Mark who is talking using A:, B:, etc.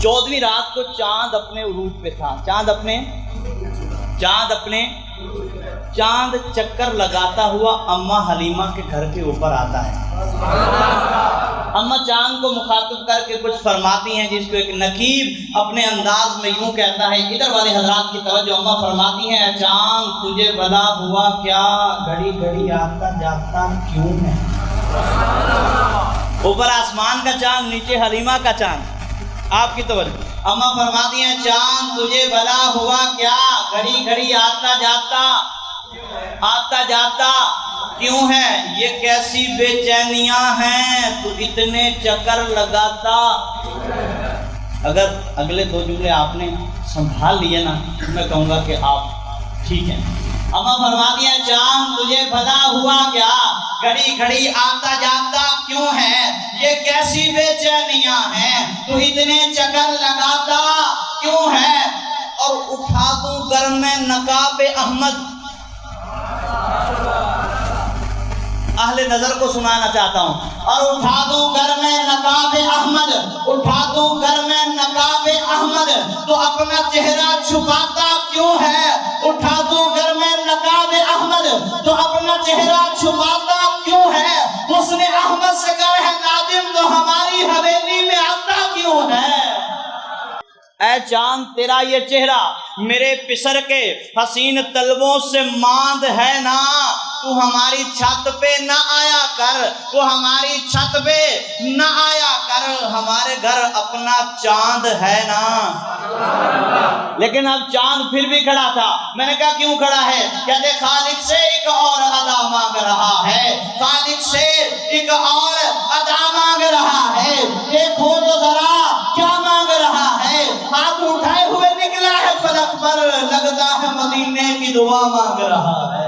A: चौदहवीं रात को चांद अपने उरूज पे था। चांद चक्कर लगाता हुआ अम्मा हलीमा के घर के ऊपर आता है। अम्मा चांद को मुखातिब करके कुछ फरमाती हैं, जिसको एक नकीब अपने अंदाज में यूं कहता है। इधर वाले हजरात की तवज्जो। अम्मा फरमाती हैं, चांद तुझे भला हुआ क्या, घड़ी घड़ी आता जाता क्यों है। ऊपर आसमान का चांद, नीचे हलीमा का चांद। आपकी तवज्जो। अम्मा फरमाती हैं, चांद तुझे भला हुआ क्या, घड़ी घड़ी आता जाता क्यों है। ये कैसी बेचैनियां हैं, तू इतने चक्कर लगाता। अगर अगले दो जुमले आपने संभाल लिए ना, तो मैं कहूँगा कि आप ठीक हैं। अम्मा फरमाती हैं, चांद तुझे भला हुआ क्या, घड़ी घड़ी आता जाता क्यों है। ये कैसी बेचैनियां हैं, तू इतने चक्कर लगाता क्यों है। और उठा दूं घर में नकाबे अहमद। अहले नजर को सुनाना चाहता हूँ। और उठा दूं घर में नकाबे अहमद, उठा दूं घर में नकाबे अहमद, तो अपना चेहरा छुपाता क्यों है। उठा दूं घर में नकाबे अहमद, तो अपना चेहरा छुपाता क्यों है। उसने अहमद से कहा है नादिम, तो हमारी हवेली में आता क्यों है। ऐ चांद तेरा ये चेहरा मेरे पिसर के हसीन तलबों से मांद है ना। तू हमारी छत पे न आया कर, तू हमारी छत पे न आया कर। हमारे घर अपना चांद है ना। लेकिन अब चांद फिर भी खड़ा था। मैंने कहा क्यों खड़ा है। कहते खालिक से एक और अदा मांग रहा है, खालिक से एक और अदा मांग रहा है। देखो तो जरा क्या मांग रहा है। हाथ उठाए हुए निकला है फलक पर, लगता है मदीने की दुआ मांग रहा है।